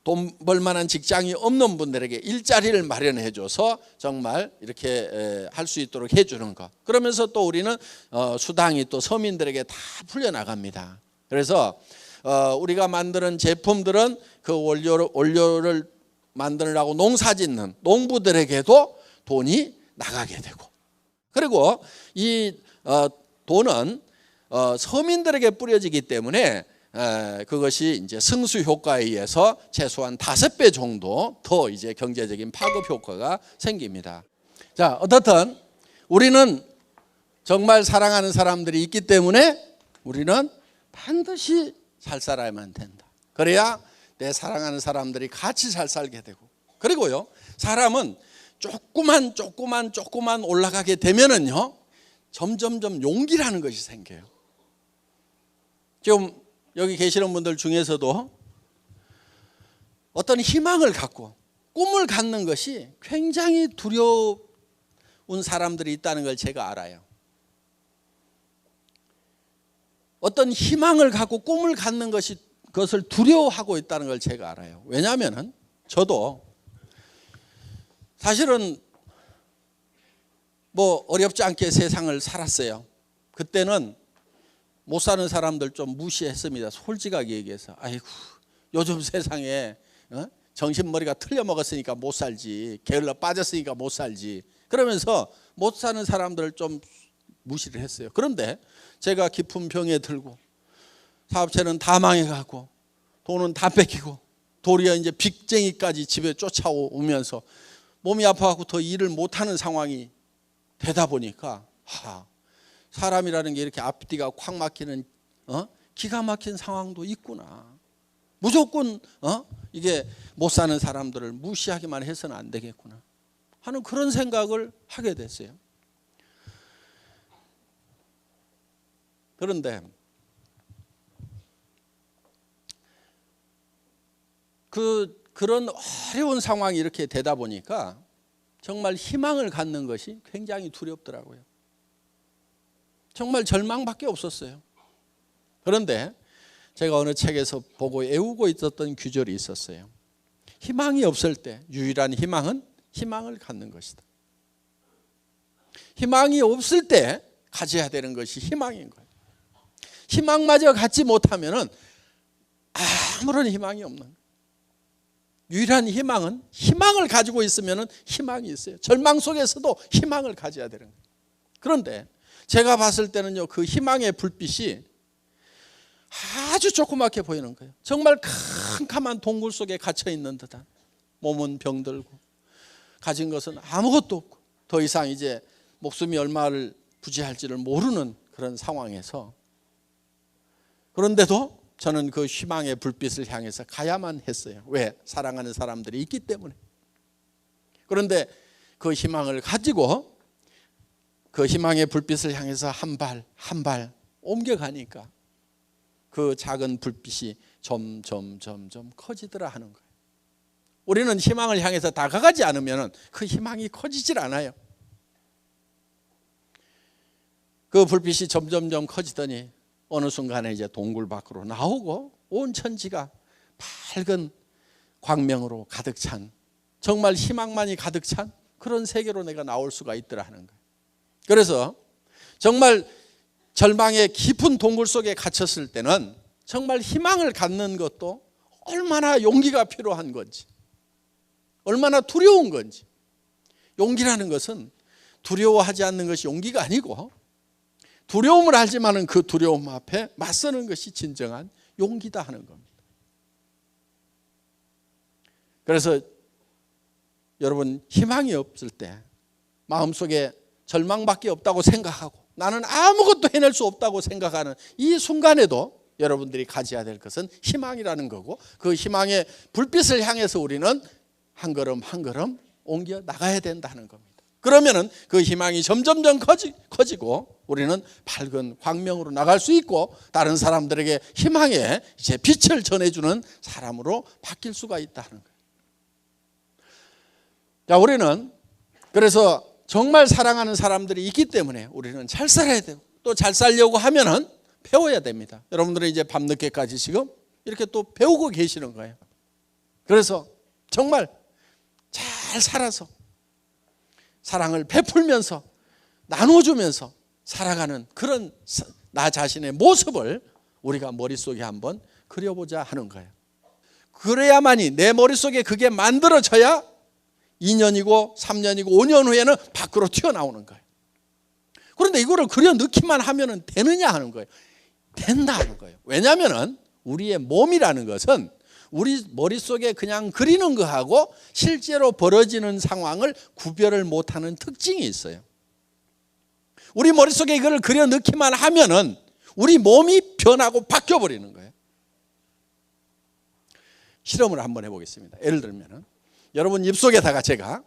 돈 벌만한 직장이 없는 분들에게 일자리를 마련해줘서 정말 이렇게 할 수 있도록 해주는 것. 그러면서 또 우리는 수당이 또 서민들에게 다 풀려나갑니다. 그래서 우리가 만드는 제품들은 그 원료를 만들라고 농사짓는 농부들에게도 돈이 나가게 되고, 그리고 이 돈은 서민들에게 뿌려지기 때문에 그것이 이제 승수 효과에 의해서 최소한 5배 정도 더 이제 경제적인 파급 효과가 생깁니다. 자, 어떻든 우리는 정말 사랑하는 사람들이 있기 때문에 우리는 반드시 잘 살아야만 된다. 그래야 내 사랑하는 사람들이 같이 잘 살게 되고, 그리고요, 사람은 조금만 올라가게 되면은요, 점점점 용기라는 것이 생겨요. 지금 여기 계시는 분들 중에서도 어떤 희망을 갖고 꿈을 갖는 것이 굉장히 두려운 사람들이 있다는 걸 제가 알아요. 어떤 희망을 갖고 꿈을 갖는 것이, 그것을 두려워하고 있다는 걸 제가 알아요. 왜냐하면 저도 사실은 뭐 어렵지 않게 세상을 살았어요. 그때는 못 사는 사람들 좀 무시했습니다. 솔직하게 얘기해서. 아이고, 요즘 세상에 정신머리가 틀려먹었으니까 못 살지, 게을러 빠졌으니까 못 살지, 그러면서 못 사는 사람들을 좀 무시를 했어요. 그런데 제가 깊은 병에 들고 사업체는 다 망해가고 돈은 다 뺏기고 도리어 이제 빚쟁이까지 집에 쫓아오면서 몸이 아파갖고 더 일을 못하는 상황이 되다 보니까 사람이라는 게 이렇게 앞뒤가 콱 막히는 기가 막힌 상황도 있구나. 무조건 이게 못 사는 사람들을 무시하기만 해서는 안 되겠구나 하는 그런 생각을 하게 됐어요. 그런데 그런 어려운 상황이 이렇게 되다 보니까 정말 희망을 갖는 것이 굉장히 두렵더라고요. 정말 절망밖에 없었어요. 그런데 제가 어느 책에서 보고 애우고 있었던 규절이 있었어요. 희망이 없을 때 유일한 희망은 희망을 갖는 것이다. 희망이 없을 때 가져야 되는 것이 희망인 거예요. 희망마저 갖지 못하면 아무런 희망이 없는 거예요. 유일한 희망은, 희망을 가지고 있으면 희망이 있어요. 절망 속에서도 희망을 가져야 되는 거예요. 그런데 제가 봤을 때는요, 그 희망의 불빛이 아주 조그맣게 보이는 거예요. 정말 캄캄한 동굴 속에 갇혀 있는 듯한, 몸은 병들고 가진 것은 아무것도 없고 더 이상 이제 목숨이 얼마를 부지할지를 모르는 그런 상황에서, 그런데도 저는 그 희망의 불빛을 향해서 가야만 했어요. 왜? 사랑하는 사람들이 있기 때문에. 그런데 그 희망을 가지고 그 희망의 불빛을 향해서 한 발 한 발 옮겨가니까 그 작은 불빛이 점점 커지더라 하는 거예요. 우리는 희망을 향해서 다가가지 않으면 그 희망이 커지질 않아요. 그 불빛이 점점 커지더니 어느 순간에 이제 동굴 밖으로 나오고 온 천지가 밝은 광명으로 가득 찬, 정말 희망만이 가득 찬 그런 세계로 내가 나올 수가 있더라 하는 거예요. 그래서 정말 절망의 깊은 동굴 속에 갇혔을 때는 정말 희망을 갖는 것도 얼마나 용기가 필요한 건지, 얼마나 두려운 건지. 용기라는 것은 두려워하지 않는 것이 용기가 아니고, 두려움을 알지만은 그 두려움 앞에 맞서는 것이 진정한 용기다 하는 겁니다. 그래서 여러분, 희망이 없을 때, 마음속에 절망밖에 없다고 생각하고 나는 아무것도 해낼 수 없다고 생각하는 이 순간에도 여러분들이 가져야 될 것은 희망이라는 거고, 그 희망의 불빛을 향해서 우리는 한 걸음 한 걸음 옮겨 나가야 된다는 겁니다. 그러면은 그 희망이 점점점 커지고 우리는 밝은 광명으로 나갈 수 있고, 다른 사람들에게 희망의 이제 빛을 전해주는 사람으로 바뀔 수가 있다는 거예요. 자, 우리는 그래서 정말 사랑하는 사람들이 있기 때문에 우리는 잘 살아야 되고, 또 잘 살려고 하면은 배워야 됩니다. 여러분들은 이제 밤늦게까지 지금 이렇게 또 배우고 계시는 거예요. 그래서 정말 잘 살아서 사랑을 베풀면서 나눠주면서 살아가는 그런 나 자신의 모습을 우리가 머릿속에 한번 그려보자 하는 거예요. 그래야만이 내 머릿속에 그게 만들어져야 2년이고 3년이고 5년 후에는 밖으로 튀어나오는 거예요. 그런데 이거를 그려 넣기만 하면 되느냐 하는 거예요. 된다 하는 거예요. 왜냐하면 우리의 몸이라는 것은 우리 머릿속에 그냥 그리는 거하고 실제로 벌어지는 상황을 구별을 못하는 특징이 있어요. 우리 머릿속에 이걸 그려 넣기만 하면은 우리 몸이 변하고 바뀌어버리는 거예요. 실험을 한번 해보겠습니다. 예를 들면은 여러분 입속에다가 제가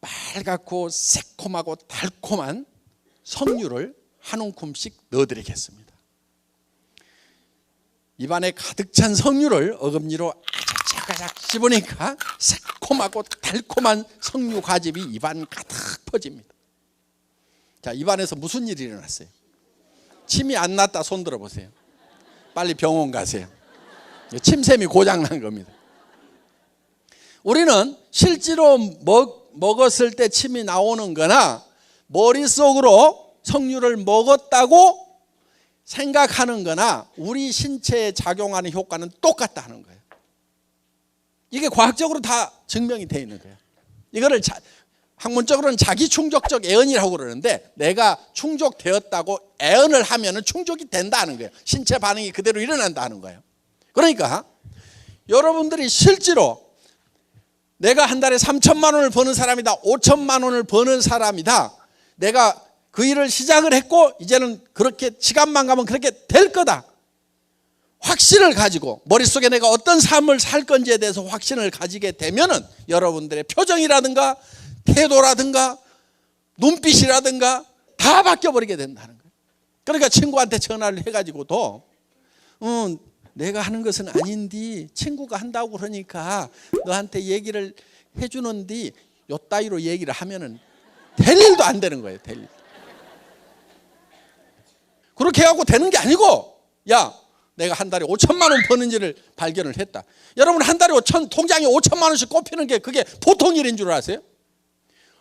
빨갛고 새콤하고 달콤한 석류를 한 움큼씩 넣어드리겠습니다. 입안에 가득 찬 석류를 어금니로 아작아작 씹으니까 새콤하고 달콤한 석류 과즙이 입안 가득 퍼집니다. 자, 입안에서 무슨 일이 일어났어요? 침이 안 났다 손 들어보세요. 빨리 병원 가세요. 침샘이 고장난 겁니다. 우리는 실제로 먹었을 때 침이 나오는 거나 머릿속으로 석류를 먹었다고 생각하는 거나 우리 신체에 작용하는 효과는 똑같다는 거예요. 이게 과학적으로 다 증명이 되어 있는 거예요. 이거를 학문적으로는 자기 충족적 애언이라고 그러는데, 내가 충족되었다고 애언을 하면 충족이 된다는 거예요. 신체 반응이 그대로 일어난다는 거예요. 그러니까 여러분들이 실제로 내가 한 달에 3천만 원을 버는 사람이다, 5천만 원을 버는 사람이다, 내가 그 일을 시작을 했고 이제는 그렇게 시간만 가면 그렇게 될 거다, 확신을 가지고 머릿속에 내가 어떤 삶을 살 건지에 대해서 확신을 가지게 되면은 여러분들의 표정이라든가 태도라든가 눈빛이라든가 다 바뀌어버리게 된다는 거예요. 그러니까 친구한테 전화를 해가지고도 내가 하는 것은 아닌데 친구가 한다고 그러니까 너한테 얘기를 해주는데 요 따위로 얘기를 하면은 될 일도 안 되는 거예요. 될 일. 그렇게 해갖고 되는 게 아니고, 야, 내가 한 달에 5천만 원 버는지를 발견을 했다. 여러분, 한 달에 통장에 5천만 원씩 꼽히는 게 그게 보통 일인 줄 아세요?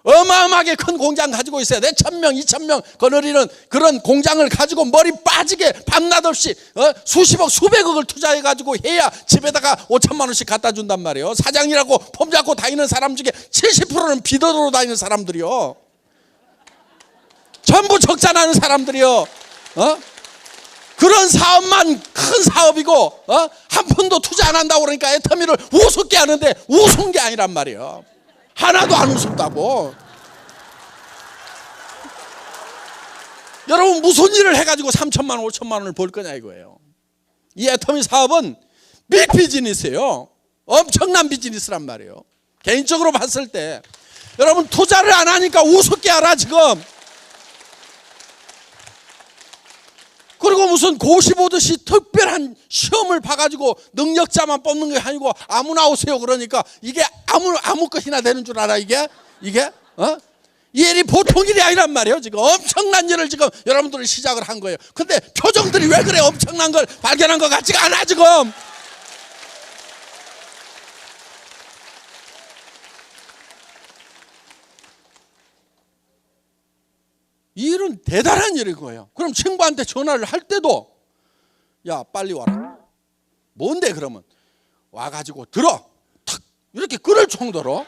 어마어마하게 큰 공장 가지고 있어야 돼. 1,000명, 2,000명 거느리는 그런 공장을 가지고 머리 빠지게 밤낮 없이 수십억, 수백억을 투자해가지고 해야 집에다가 5천만 원씩 갖다 준단 말이에요. 사장이라고 폼 잡고 다니는 사람 중에 70%는 비더로 다니는 사람들이요. 전부 적자 나는 사람들이요. 그런 사업만 큰 사업이고 한 푼도 투자 안 한다고 그러니까 애터미를 우습게 하는데 우스운 게 아니란 말이에요. 하나도 안 우습다고. 여러분 무슨 일을 해가지고 3천만 원 5천만 원을 벌 거냐 이거예요. 이 애터미 사업은 빅 비즈니스예요. 엄청난 비즈니스란 말이에요. 개인적으로 봤을 때 여러분 투자를 안 하니까 우습게 알아 지금. 그리고 무슨 고시 보듯이 특별한 시험을 봐가지고 능력자만 뽑는 게 아니고 아무나 오세요 그러니까 이게 아무 것이나 되는 줄 알아 이게 이 일이 보통 일이 아니란 말이에요. 지금 엄청난 일을 지금 여러분들이 시작을 한 거예요. 근데 표정들이 왜 그래? 엄청난 걸 발견한 것 같지가 않아 지금. 이 일은 대단한 일인 거예요. 그럼 친구한테 전화를 할 때도 야 빨리 와라. 뭔데 그러면 와가지고 들어 탁 이렇게 끊을 정도로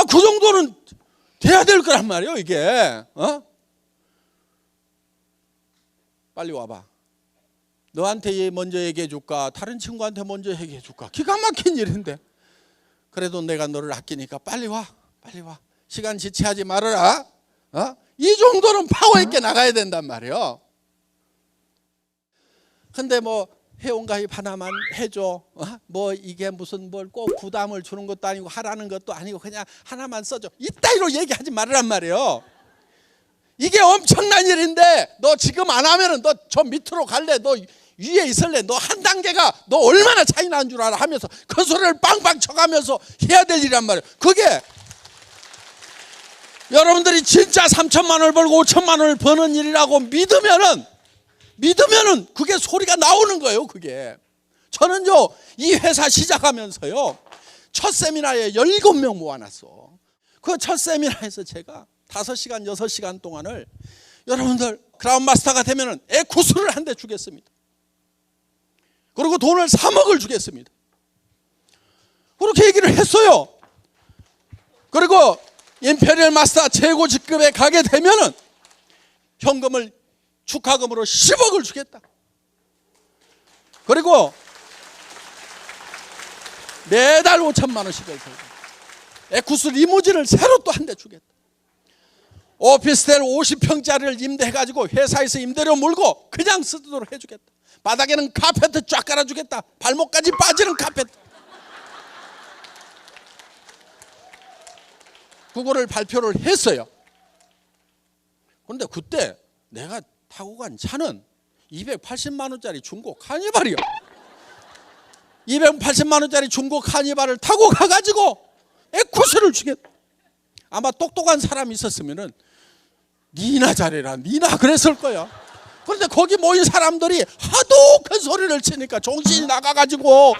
그 정도는 돼야 될 거란 말이에요 이게. 빨리 와봐. 너한테 먼저 얘기해 줄까 다른 친구한테 먼저 얘기해 줄까. 기가 막힌 일인데 그래도 내가 너를 아끼니까 빨리 와 빨리 와. 시간 지체하지 말아라. 이 정도는 파워 있게 나가야 된단 말이에요. 근데 뭐 회원가입 하나만 해줘. 뭐 이게 무슨 뭘 꼭 부담을 주는 것도 아니고 하라는 것도 아니고 그냥 하나만 써줘. 이따위로 얘기하지 말란 말이에요. 이게 엄청난 일인데 너 지금 안 하면은 너 저 밑으로 갈래? 너 위에 있을래? 너 한 단계가 너 얼마나 차이 나는 줄 알아? 하면서 그 소리를 빵빵 쳐가면서 해야 될 일이란 말이에요. 그게 여러분들이 진짜 3천만 원을 벌고 5천만 원을 버는 일이라고 믿으면은 그게 소리가 나오는 거예요. 그게 저는요 이 회사 시작하면서요 첫 세미나에 17명 모아놨어. 그 첫 세미나에서 제가 5시간 6시간 동안을 여러분들 크라운 마스터가 되면은 에쿠스를 한 대 주겠습니다. 그리고 돈을 3억을 주겠습니다. 그렇게 얘기를 했어요. 그리고 임페리얼 마스터 최고 직급에 가게 되면은 현금을 축하금으로 10억을 주겠다. 그리고 매달 5천만 원씩을 들고 에쿠스 리무진을 새로 또 한 대 주겠다. 오피스텔 50평짜리를 임대해가지고 회사에서 임대료 물고 그냥 쓰도록 해주겠다. 바닥에는 카페트 쫙 깔아주겠다. 발목까지 빠지는 카페트. 그거를 발표를 했어요. 그런데 그때 내가 타고 간 차는 280만 원짜리 중고 카니발이요. 280만 원짜리 중고 카니발을 타고 가가지고 에쿠스를 주겠다. 아마 똑똑한 사람이 있었으면은 니나 잘해라 니나 그랬을 거야. 그런데 거기 모인 사람들이 하도 큰 소리를 치니까 정신이 나가가지고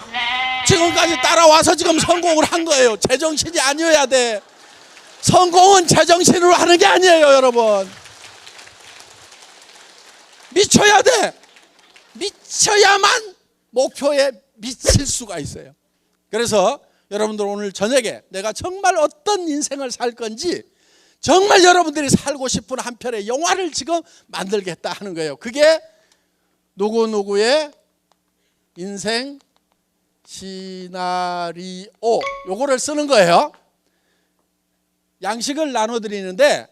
지금까지 따라와서 지금 성공을 한 거예요. 제정신이 아니어야 돼. 성공은 제정신으로 하는 게 아니에요 여러분. 미쳐야 돼. 미쳐야만 목표에 미칠 수가 있어요. 그래서 여러분들 오늘 저녁에 내가 정말 어떤 인생을 살 건지 정말 여러분들이 살고 싶은 한 편의 영화를 지금 만들겠다 하는 거예요. 그게 누구누구의 인생 시나리오 요거를 쓰는 거예요. 양식을 나눠드리는데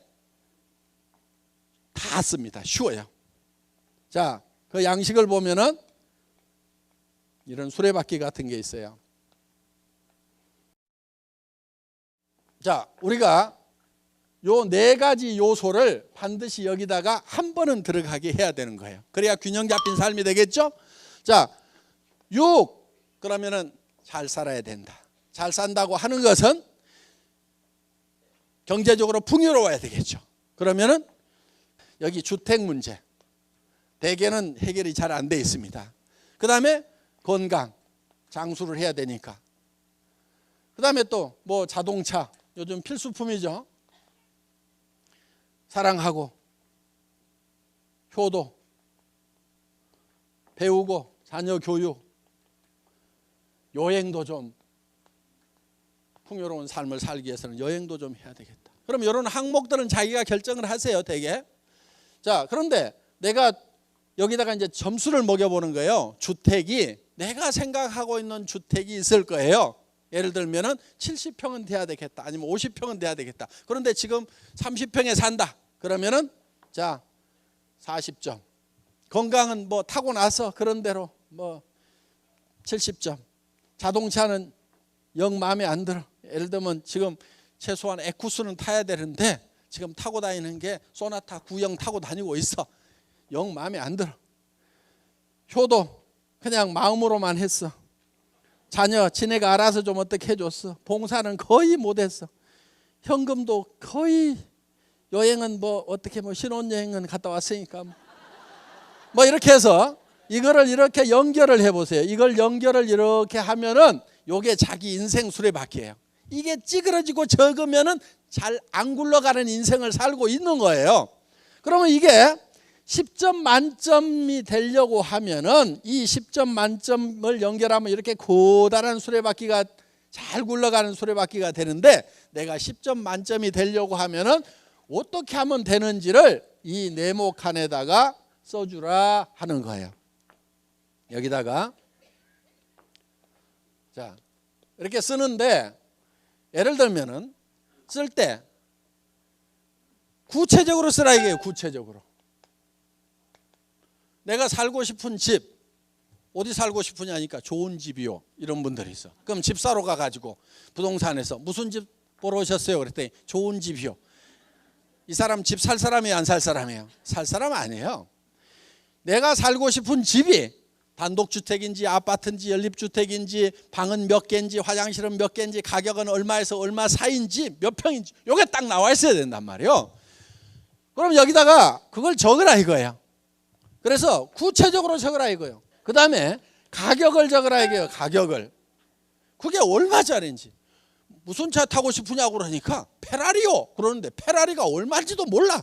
다 씁니다. 쉬워요. 자, 그 양식을 보면은 이런 수레바퀴 같은 게 있어요. 자, 우리가 요 4가지 요소를 반드시 여기다가 한 번은 들어가게 해야 되는 거예요. 그래야 균형 잡힌 삶이 되겠죠? 자, 6 그러면은 잘 살아야 된다. 잘 산다고 하는 것은 경제적으로 풍요로워야 되겠죠. 그러면은 여기 주택 문제 대개는 해결이 잘 안 돼 있습니다. 그 다음에 건강 장수를 해야 되니까. 그 다음에 또 뭐 자동차 요즘 필수품이죠. 사랑하고 효도 배우고 자녀 교육 여행도 좀 풍요로운 삶을 살기 위해서는 여행도 좀 해야 되겠다. 그럼 이런 항목들은 자기가 결정을 하세요 되게. 자, 그런데 내가 여기다가 이제 점수를 매겨보는 거예요. 주택이 내가 생각하고 있는 주택이 있을 거예요. 예를 들면은 70평은 돼야 되겠다. 아니면 50평은 돼야 되겠다. 그런데 지금 30평에 산다. 그러면은 자 40점. 건강은 뭐 타고 나서 그런 대로 뭐 70점. 자동차는 영 마음에 안 들어. 예를 들면 지금 최소한 에쿠스는 타야 되는데 지금 타고 다니는 게 소나타 9형 타고 다니고 있어. 영 마음에 안 들어. 효도 그냥 마음으로만 했어. 자녀 지네가 알아서 좀 어떻게 해줬어. 봉사는 거의 못했어. 현금도 거의 여행은 뭐 어떻게 뭐 신혼여행은 갔다 왔으니까 뭐 이렇게 해서 이거를 이렇게 연결을 해보세요. 이걸 연결을 이렇게 하면은 요게 자기 인생 수레바퀴예요. 이게 찌그러지고 적으면은 잘 안 굴러가는 인생을 살고 있는 거예요. 그러면 이게 10점 만점이 되려고 하면은 이 10점 만점을 연결하면 이렇게 고단한 수레바퀴가 잘 굴러가는 수레바퀴가 되는데 내가 10점 만점이 되려고 하면은 어떻게 하면 되는지를 이 네모칸에다가 써주라 하는 거예요. 여기다가 자 이렇게 쓰는데 예를 들면은 쓸 때 구체적으로 쓰라 이게요. 구체적으로. 내가 살고 싶은 집 어디 살고 싶으냐니까 좋은 집이요. 이런 분들이 있어. 그럼 집 사러 가가지고 부동산에서 무슨 집 보러 오셨어요? 그랬더니 좋은 집이요. 이 사람 집 살 사람이에요? 안 살 사람이에요? 살 사람 아니에요. 내가 살고 싶은 집이 단독주택인지 아파트인지 연립주택인지 방은 몇 개인지 화장실은 몇 개인지 가격은 얼마에서 얼마 사이인지 몇 평인지 이게 딱 나와 있어야 된단 말이에요. 그럼 여기다가 그걸 적으라 이거예요. 그래서 구체적으로 적으라 이거예요. 그 다음에 가격을 적으라 이거예요. 가격을. 그게 얼마짜리인지. 무슨 차 타고 싶으냐고 그러니까 페라리요. 그러는데 페라리가 얼마인지도 몰라.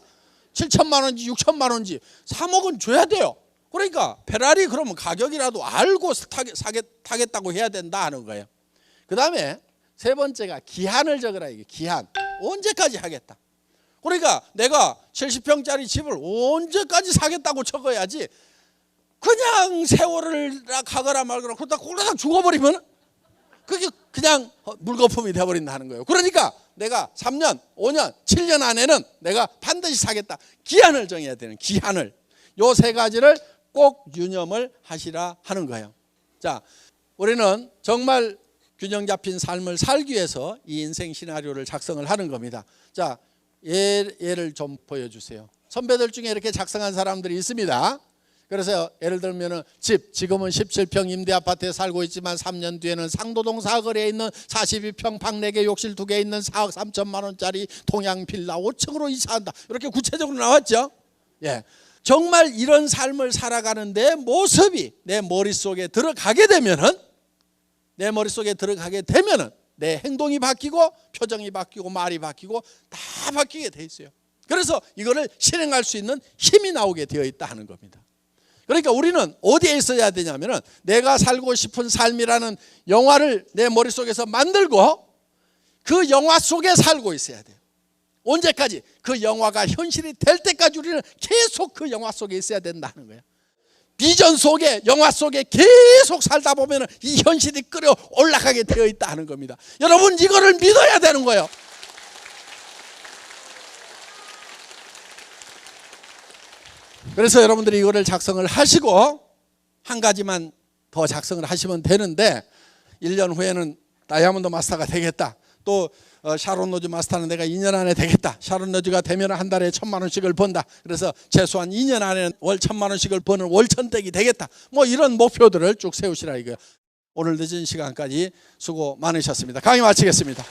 7천만 원인지 6천만 원인지 3억은 줘야 돼요. 그러니까 페라리 그러면 가격이라도 알고 타겠다고 해야 된다 하는 거예요. 그 다음에 세 번째가 기한을 적으라 이게 기한. 언제까지 하겠다. 그러니까 내가 70평짜리 집을 언제까지 사겠다고 적어야지 그냥 세월을 가거나 말거나 그러다 죽어버리면 그게 그냥 물거품이 돼버린다는 거예요. 그러니까 내가 3년, 5년, 7년 안에는 내가 반드시 사겠다. 기한을 정해야 되는 기한을. 요 세 가지를 꼭 유념을 하시라 하는 거예요. 자, 우리는 정말 균형 잡힌 삶을 살기 위해서 이 인생 시나리오를 작성을 하는 겁니다. 자, 예를 좀 보여주세요. 선배들 중에 이렇게 작성한 사람들이 있습니다. 그래서 예를 들면 지금은 17평 임대 아파트에 살고 있지만 3년 뒤에는 상도동 사거리에 있는 42평 방 4개 욕실 2개 있는 4억 3천만 원짜리 동양 빌라 5층으로 이사한다. 이렇게 구체적으로 나왔죠. 예, 정말 이런 삶을 살아가는 내 모습이 내 머릿속에 들어가게 되면은 내 행동이 바뀌고 표정이 바뀌고 말이 바뀌고 다 바뀌게 돼 있어요. 그래서 이거를 실행할 수 있는 힘이 나오게 되어 있다 하는 겁니다. 그러니까 우리는 어디에 있어야 되냐면은 내가 살고 싶은 삶이라는 영화를 내 머릿속에서 만들고 그 영화 속에 살고 있어야 돼요. 언제까지? 그 영화가 현실이 될 때까지 우리는 계속 그 영화 속에 있어야 된다는 거예요. 비전 속에 영화 속에 계속 살다 보면 이 현실이 끌어 올라가게 되어 있다 하는 겁니다. 여러분 이거를 믿어야 되는 거예요. 그래서 여러분들이 이거를 작성을 하시고 한 가지만 더 작성을 하시면 되는데 1년 후에는 다이아몬드 마스터가 되겠다. 또 샤론 로즈 마스터는 내가 2년 안에 되겠다. 샤론 로즈가 되면 한 달에 1,000만 원씩을 번다. 그래서 최소한 2년 안에 월 1,000만 원씩을 버는 월천댁이 되겠다. 뭐 이런 목표들을 쭉 세우시라 이거예요. 오늘 늦은 시간까지 수고 많으셨습니다. 강의 마치겠습니다.